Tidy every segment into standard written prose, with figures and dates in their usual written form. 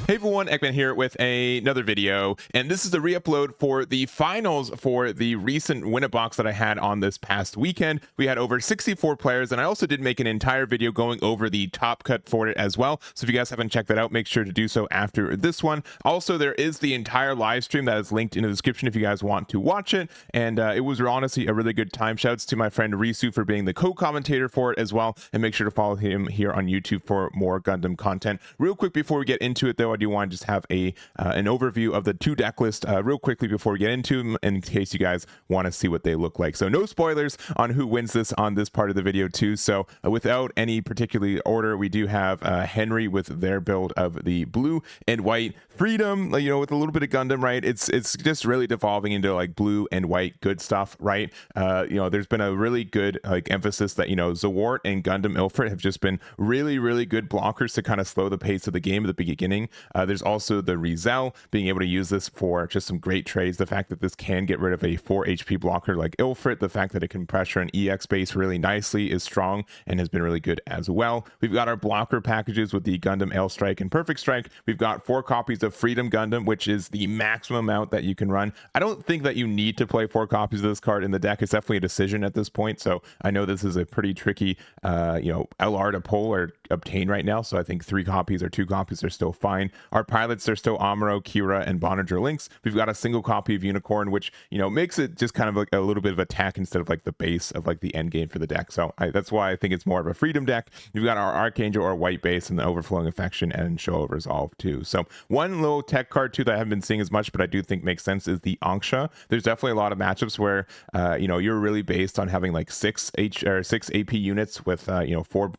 Hey everyone, Ekman here with another video, and this is a re-upload for the finals for the recent Win-A-Box that I had on this past weekend. We had over 64 players, and I also did make an entire video going over the top cut for it as well. So if you guys haven't checked that out, make sure to do so after this one. Also, there is the entire live stream that is linked in the description if you guys want to watch it, and it was honestly a really good time. Shouts to my friend Risu for being the co-commentator for it as well, and make sure to follow him here on YouTube for more Gundam content. Real quick before we get into it though, I do want to just have an overview of the two deck list real quickly before we get into them, in case you guys want to see what they look like. So no spoilers on who wins this on this part of the video too. So without any particular order, we do have Henry with their build of the blue and white Freedom, you know, with a little bit of Gundam, right? It's just really devolving into like blue and white good stuff, right? You know, there's been a really good like emphasis that, you know, Zawart and Gundam Ilfrit have just been really good blockers to kind of slow the pace of the game at the beginning. There's also the Rizel being able to use this for just some great trades. The fact that this can get rid of a 4 HP blocker like Ilfrit, the fact that it can pressure an EX base really nicely is strong and has been really good as well. We've got our blocker packages with the Gundam L Strike and Perfect Strike. We've got 4 copies of Freedom Gundam, which is the maximum amount that you can run. I don't think that you need to play 4 copies of this card in the deck. It's definitely a decision at this point. So I know this is a pretty tricky, you know, LR to pull or obtain right now. So I think 3 copies or 2 copies are still fine. Our pilots are still Amuro, Kira, and Bonager Lynx. We've got a single copy of Unicorn, which, you know, makes it just kind of like a little bit of attack instead of like the base of like the end game for the deck. So that's why I think it's more of a Freedom deck. We've got our Archangel or white base and the Overflowing Affection and Show of Resolve too. So one little tech card too that I haven't been seeing as much, but I do think makes sense is the Anksha. There's definitely a lot of matchups where you know, you're really based on having like 6 AP units with you know, 4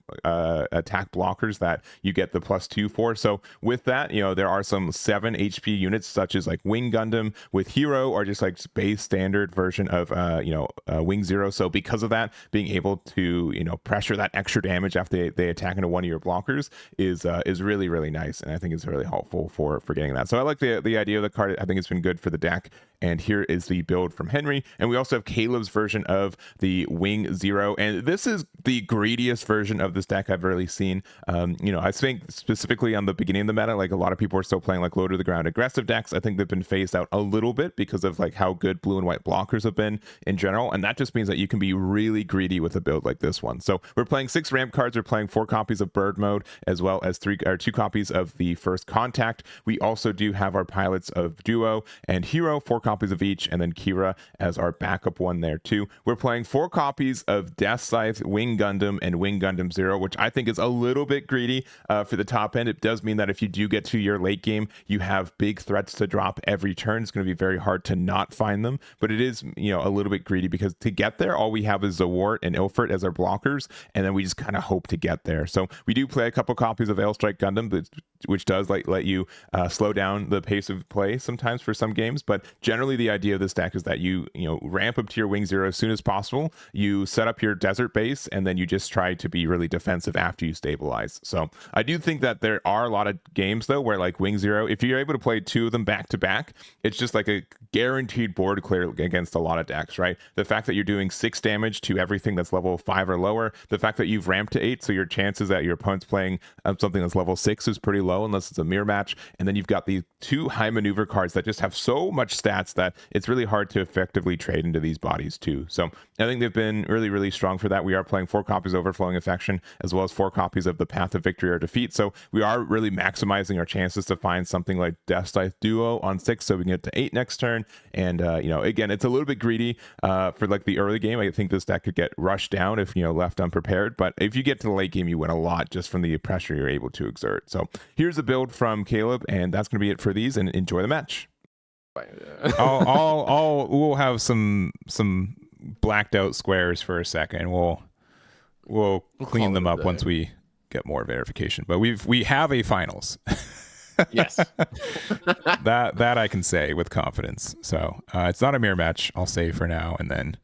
attack blockers that you get the +2 for. So with that, you know, there are some 7 HP units such as like Wing Gundam with Hero, or just like base standard version of you know, Wing Zero. So because of that, being able to, you know, pressure that extra damage after they attack into one of your blockers is really nice, and I think it's really helpful for getting that. So I like the idea of the card. I think it's been good for the deck. And here is the build from Henry, and we also have Caleb's version of the Wing Zero, and this is the greediest version of this deck I've really seen. You know, I think specifically on the beginning of the meta, like a lot of people are still playing like low to the ground aggressive decks. I think they've been phased out a little bit because of like how good blue and white blockers have been in general, and that just means that you can be really greedy with a build like this one. So we're playing 6 ramp cards. We're playing 4 copies of Bird Mode, as well as 2 copies of the First Contact. We also do have our pilots of Duo and Hero, 4 copies of each, and then Kira as our backup one there too. We're playing 4 copies of Death Scythe, Wing Gundam, and Wing Gundam Zero, which I think is a little bit greedy for the top end. It does mean that if you do get to your late game, you have big threats to drop every turn. It's going to be very hard to not find them, but it is, you know, a little bit greedy because to get there, all we have is Zawart and Ilfrit as our blockers, and then we just kind of hope to get there. So we do play a couple copies of L Strike Gundam, which does like let you slow down the pace of play sometimes for some games, but generally the idea of this deck is that you know, ramp up to your Wing Zero as soon as possible. You set up your desert base, and then you just try to be really defensive after you stabilize. So I do think that there are a lot of games though where like Wing Zero, if you're able to play 2 of them back to back, it's just like a guaranteed board clear against a lot of decks, right? The fact that you're doing 6 damage to everything that's level 5 or lower, the fact that you've ramped to 8, so your chances that your opponent's playing something that's level 6 is pretty low unless it's a mirror match. And then you've got these 2 high maneuver cards that just have so much stats that it's really hard to effectively trade into these bodies too. So I think they've been really strong for that. We are playing 4 copies of Overflowing Affection, as well as 4 copies of the Path of Victory or Defeat. So we are really maximizing our chances to find something like Death Scythe Duo on 6, so we can get to 8 next turn. And you know, again, it's a little bit greedy for like the early game. I think this deck could get rushed down if, you know, left unprepared, but if you get to the late game, you win a lot just from the pressure you're able to exert. So here's a build from Caleb, and that's going to be it for these, and enjoy the match. We'll have some blacked out squares for a second. We'll clean them up once we get more verification. But we have a finals. Yes. that I can say with confidence. So it's not a mirror match, I'll say for now, and then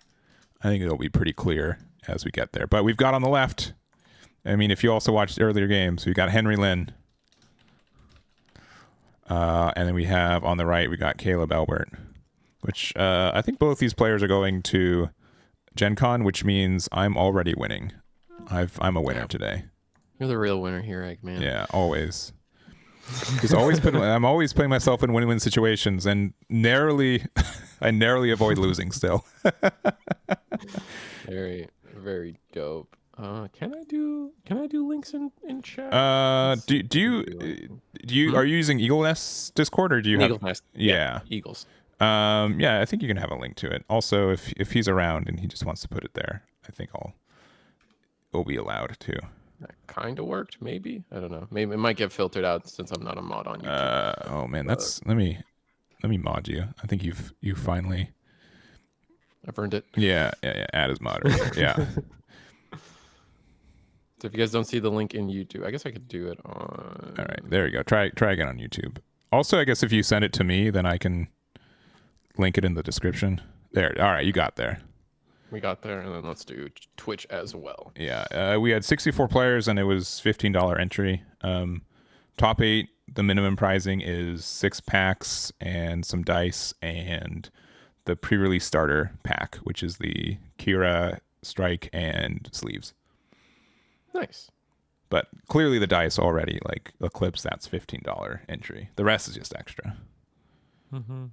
I think it'll be pretty clear as we get there. But we've got on the left, I mean, if you also watched earlier games, we got Henry Lynn. And then we have on the right, we got Caleb Albert, which I think both these players are going to Gen Con, which means I'm already winning. I'm a winner today. You're the real winner here, Eggman. Yeah, always. Just always I'm always putting myself in win-win situations, and I narrowly avoid losing still. Very, very dope. Can I do links in chat? Do you are you using Eagle Nest Discord, or do you have Eagle Nest? Yeah. Eagles. Yeah, I think you can have a link to it. Also, if he's around and he just wants to put it there, I think it'll be allowed too. That kind of worked, maybe. I don't know. Maybe it might get filtered out since I'm not a mod on YouTube. Oh man, that's let me mod you. I think you finally. I've earned it. Yeah. Add as moderator. Yeah. So if you guys don't see the link in YouTube, I guess I could do it on. All right, there you go. Try again on YouTube. Also, I guess if you send it to me, then I can link it in the description. There. All right, you got there. We got there, and then let's do Twitch as well. Yeah, we had 64 players, and it was $15 entry. Top 8, the minimum pricing is 6 packs and some dice and the pre-release starter pack, which is the Kira, Strike, and sleeves. Nice. But clearly the dice already, like Eclipse, that's $15 entry. The rest is just extra. Mm-hmm.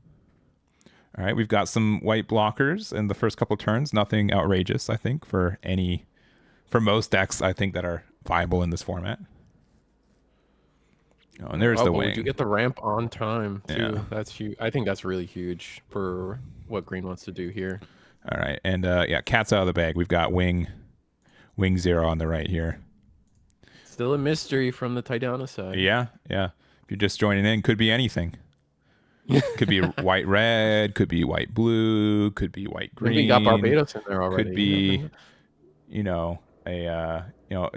All right, we've got some white blockers in the first couple turns. Nothing outrageous, I think, for most decks, I think, that are viable in this format. Oh, and there's the wing. We do get the ramp on time, too. Yeah. That's huge. I think that's really huge for what Green wants to do here. All right, and yeah, cat's out of the bag. We've got wing 0 on the right here. Still a mystery from the Tidana side. Yeah. If you're just joining in, could be anything. Could be white red, could be white blue, could be white green. We got Barbados in there already. Could be,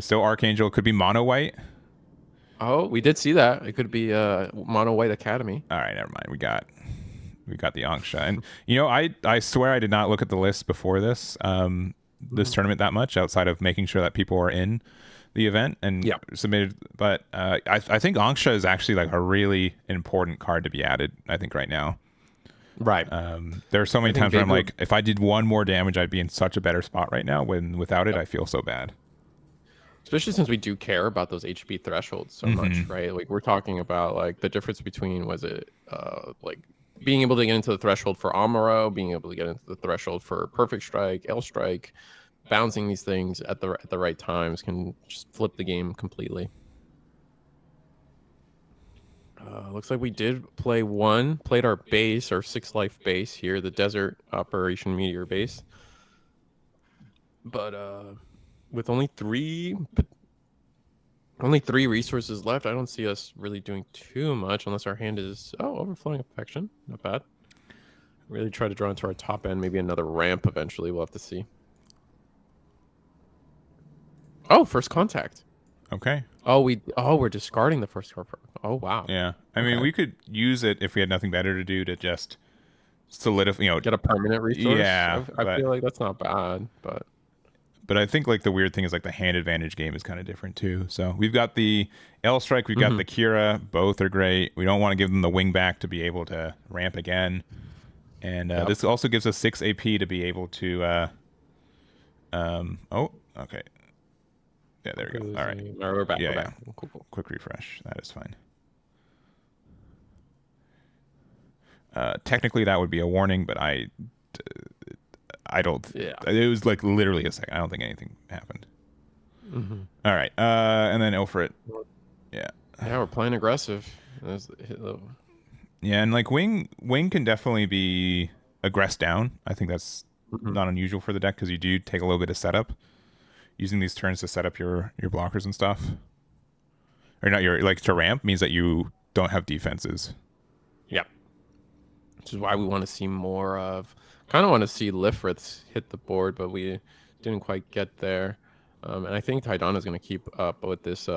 still Archangel. Could be mono white. Oh, we did see that. It could be mono white academy. All right, never mind. We got the Angsha, and I swear I did not look at the list before this tournament that much, outside of making sure that people are in the event and submitted. But I think Angsha is actually like a really important card to be added, I think, right now. Right. There are so many times where I'm like, if I did one more damage, I'd be in such a better spot right now. When without it, I feel so bad. Especially since we do care about those HP thresholds so much, right? Like we're talking about like the difference between like being able to get into the threshold for Amuro, being able to get into the threshold for Perfect Strike, L Strike. Bouncing these things at the right times can just flip the game completely. Looks like we did played our base, our 6-life base here, the Desert Operation Meteor base. But with only three resources left, I don't see us really doing too much unless our hand is Overflowing Affection. Not bad. Really try to draw into our top end, maybe another ramp eventually. We'll have to see. Oh, first contact. Okay. We're discarding the first card. Oh wow. Yeah. I mean, we could use it if we had nothing better to do to just solidify, get a permanent resource. Yeah. I feel like that's not bad, but I think like the weird thing is like the hand advantage game is kind of different too. So we've got the L Strike, we've got the Kira, both are great. We don't want to give them the wing back to be able to ramp again. And this also gives us 6 AP to be able to okay. Yeah, there we go. All right. We're back. Yeah, we're back. Cool. Quick refresh. That is fine. Technically, that would be a warning, but I don't. Yeah. It was like literally a second. I don't think anything happened. All right. And then Ilfrit. Yeah. Yeah, we're playing aggressive. Yeah, and like wing can definitely be aggressed down. I think that's not unusual for the deck because you do take a little bit of setup. Using these turns to set up your blockers and stuff, or not to ramp means that you don't have defenses. Yeah, which is why we want to see more of. Kind of want to see Lifriths hit the board, but we didn't quite get there. And I think Tidana is going to keep up with this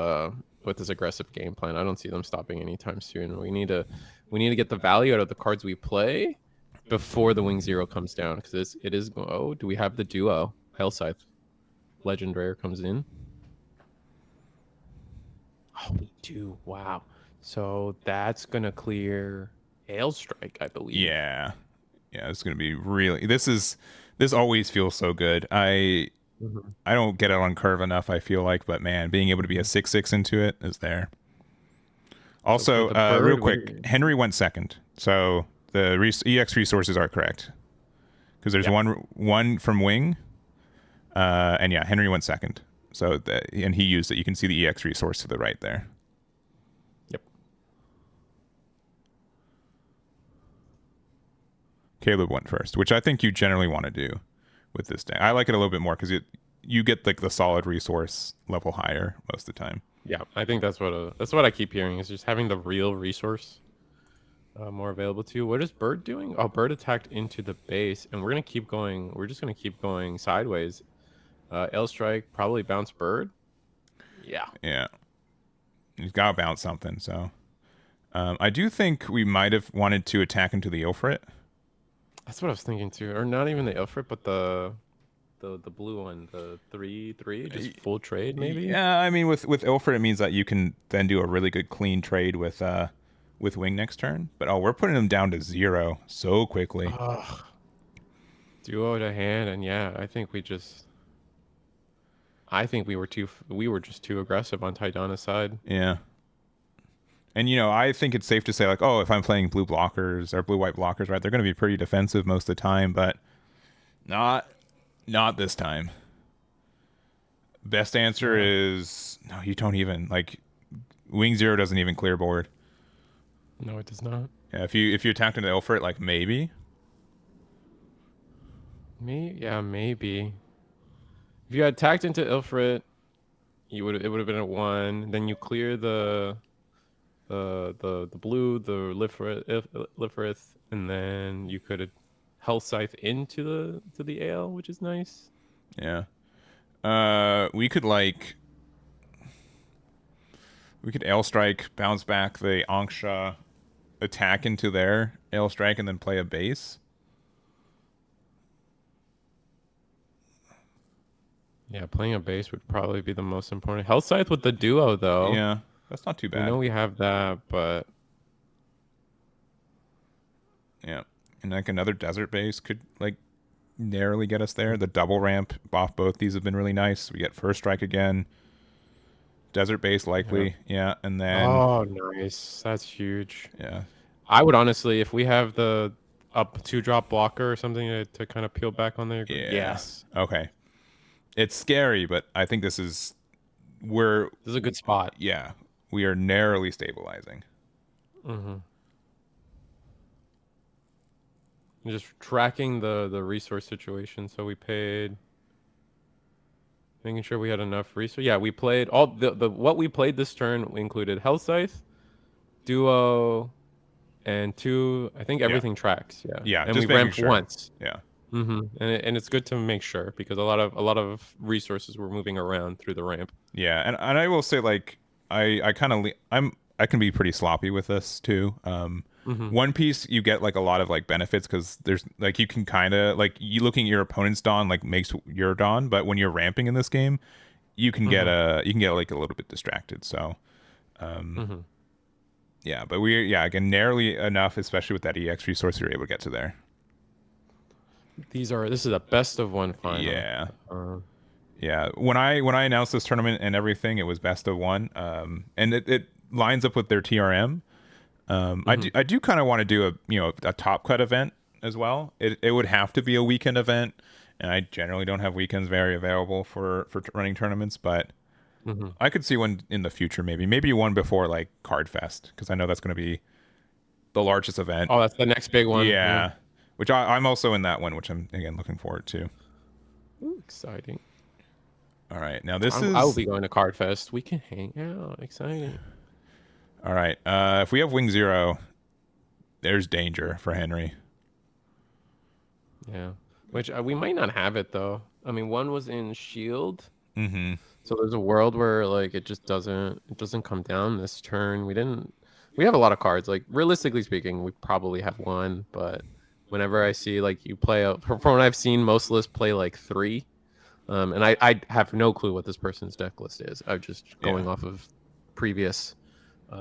aggressive game plan. I don't see them stopping anytime soon. We need to get the value out of the cards we play before the Wing 0 comes down, because it is. Oh, do we have the duo Hail Scythe? Legend Rare comes in. Oh, we do. Wow. So that's going to clear Hail Strike, I believe. Yeah, it's going to be really... This always feels so good. I don't get it on curve enough, I feel like, but man, being able to be a 6/6 into it is there. Also, the bird, real quick, Henry went second, so the EX resources are correct because there's one from Wing, and yeah, Henry went second. So and he used it. You can see the EX resource to the right there. Yep. Caleb went first, which I think you generally want to do with this deck. I like it a little bit more because you get like the solid resource level higher most of the time. Yeah, I think that's what I keep hearing is just having the real resource more available to you. What is Bird doing? Oh, Bird attacked into the base, and we're gonna keep going. We're just gonna keep going sideways. L strike, probably bounce Bird. Yeah. Yeah. He's got to bounce something. So I do think we might have wanted to attack into the Ilfrit. That's what I was thinking too. Or not even the Ilfrit, but the blue one, the 3/3, just full trade maybe. Yeah, I mean with Ilfrit it means that you can then do a really good clean trade with Wing next turn. But we're putting them down to 0 so quickly. Duo to hand, and yeah, I think we were just too aggressive on Taidana's side. Yeah. And I think it's safe to say like, if I'm playing blue blockers or blue-white blockers, right, they're going to be pretty defensive most of the time, but not this time. Best answer is no, you don't even like Wing 0 doesn't even clear board. No, it does not. Yeah, if you attacked into Ilfrit, like maybe. Maybe. If you had attacked into Ilfrit, it would have been a 1. Then you clear the blue, the Lifrith, and then you could Hell Scythe into the AL, which is nice. Yeah. We could Ale Strike, bounce back the Anksha, attack into their Ale Strike, and then play a base. Yeah, playing a base would probably be the most important. Hell Scythe with the duo, though. Yeah, that's not too bad. I know we have that, but yeah, and like another desert base could like narrowly get us there. The double ramp off both these have been really nice. We get first strike again. Desert base likely, yeah, and then nice. That's huge. Yeah, I would honestly, if we have the up 2-drop blocker or something to kind of peel back on there. Yeah. Yes. Okay. It's scary, but I think this is a good spot. Yeah, we are narrowly stabilizing. Mm-hmm. Just tracking the resource situation. So we paid, making sure we had enough resource. Yeah, we played all the what we played this turn included Hell Scythe, Duo, and 2. I think everything tracks. Yeah. Yeah, and just we ramped once. Yeah. Mm-hmm. And it's good to make sure because a lot of resources were moving around through the ramp. Yeah, and I will say like I can be pretty sloppy with this too. One piece you get like a lot of like benefits because there's like you can kind of like you looking at your opponent's dawn like makes your dawn, but when you're ramping in this game, you can get like a little bit distracted. So, yeah, but again narrowly enough, especially with that EX resource, you're able to get to there. This is a best of 1 final. Yeah. Yeah. When I announced this tournament and everything, it was best of 1. And it lines up with their TRM. I do kind of want to do a top cut event as well. It would have to be a weekend event, and I generally don't have weekends very available for running tournaments, but I could see one in the future, maybe one before like Card Fest, because I know that's going to be the largest event. Oh, that's the next big one. Yeah. Which I'm also in that one, which I'm again looking forward to. Ooh, exciting. All right, now I will be going to Card Fest. We can hang out. Exciting. All right, if we have Wing 0, there's danger for Henry. Yeah, which we might not have it though. I mean, 1 was in Shield. Mm-hmm. So there's a world where like it doesn't come down this turn. We have a lot of cards. Like realistically speaking, we probably have 1, but whenever I see like you play from what I've seen, most lists play like 3, and I have no clue what this person's deck list is. I'm just going off of previous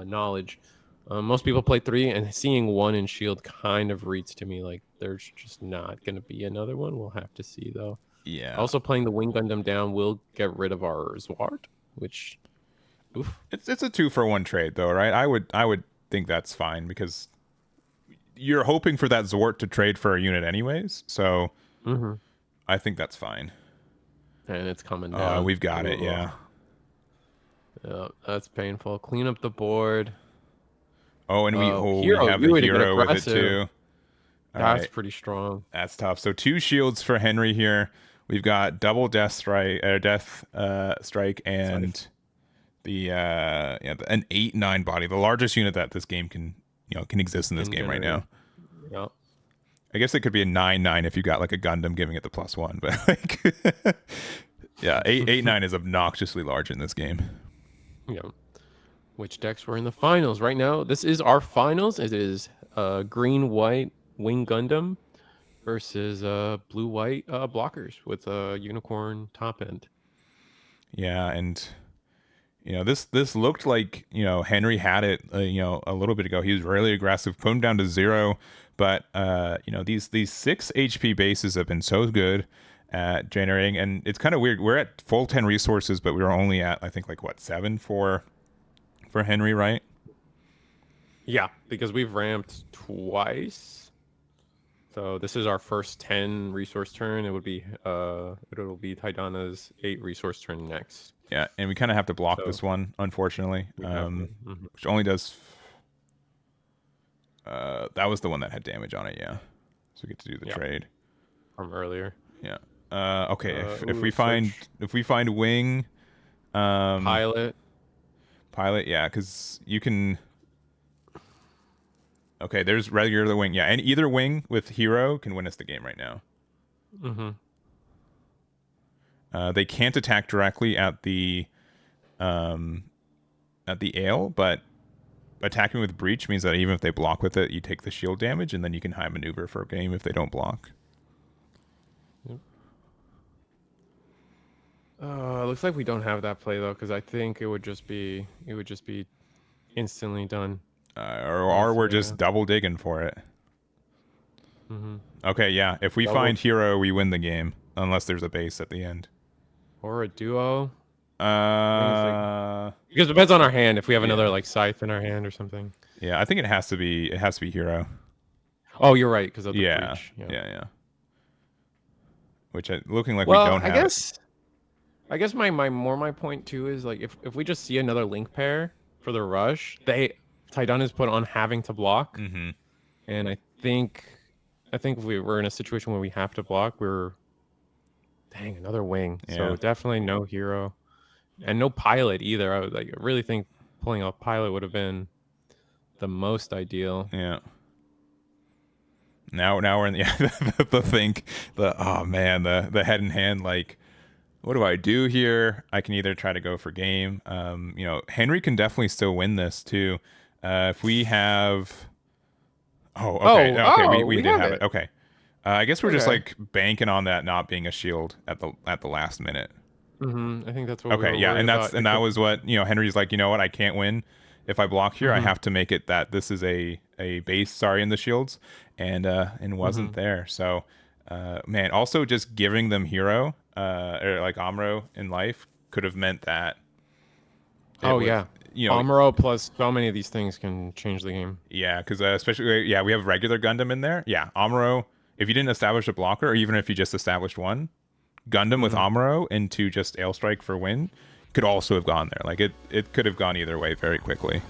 knowledge. Most people play 3, and seeing 1 in Shield kind of reads to me like there's just not going to be another one. We'll have to see though. Yeah. Also, playing the Wing Gundam down will get rid of our Zwart, which Oof. It's a 2-for-1 trade though, right? I would think that's fine because you're hoping for that Zort to trade for a unit anyways. So I think that's fine. And it's coming down. We've got it, yeah. Yeah, that's painful. Clean up the board. Oh, and we Hero, have a hero with it too. That's pretty strong. That's tough. So 2 shields for Henry here. We've got double death strike, strike, and the an 8/9 body, the largest unit that this game can exist in this game right now. Yeah. I guess it could be a 9/9 if you got like a Gundam giving it the +1, but like, yeah, 8/9 is obnoxiously large in this game. Yeah. Which decks were in the finals right now? This is our finals. It is green-white Wing Gundam versus blue-white blockers with a unicorn top end. Yeah, and this looked like Henry had it a little bit ago. He was really aggressive, put him down to 0, but these 6 HP bases have been so good at generating, and it's kind of weird. We're at full 10 resources, but we were only at I think like 7 for Henry, right? Yeah, because we've ramped twice. So this is our first 10 resource turn. It'll be Taidana's 8 resource turn next. Yeah, and we kind of have to block this one, unfortunately, which only does. That was the one that had damage on it, yeah. So we get to do the trade from earlier. Yeah. Okay. If we find wing, pilot, yeah, because you can. Okay, there's regular wing, yeah, and either wing with hero can win us the game right now. They can't attack directly at the ale, but attacking with breach means that even if they block with it, you take the shield damage, and then you can high maneuver for a game if they don't block. Looks like we don't have that play though, because I think it would just be instantly done. Or we're just double digging for it. Okay, yeah. If we find hero, we win the game, unless there's a base at the end. Or a duo. Because it depends on our hand. If we have another like scythe in our hand or something. Yeah, I think it has to be hero. Oh, you're right, because of the breach. Yeah. Which looking like we don't have. I guess my point too is like if we just see another link pair for the rush, Taidana is put on having to block, and I think if we were in a situation where we have to block, another wing. Yeah. So definitely no hero, and no pilot either. I really think pulling off pilot would have been the most ideal. Yeah. Now we're in the head in hand, like, what do I do here? I can either try to go for game. Henry can definitely still win this too. If we have, we did have it. Okay, I guess we're just like banking on that not being a shield at the last minute. I think that's what. Okay, we were that was what Henry's like. You know what? I can't win if I block here. I have to make it that this is a base. In the shields, and wasn't there. So, man, also just giving them hero. Or like Amuro in life could have meant that. Amuro plus so many of these things can change the game. Yeah, because especially we have regular Gundam in there. Yeah, Amuro. If you didn't establish a blocker, or even if you just established one, Gundam with Amuro into just Ale Strike for win could also have gone there. Like it could have gone either way very quickly.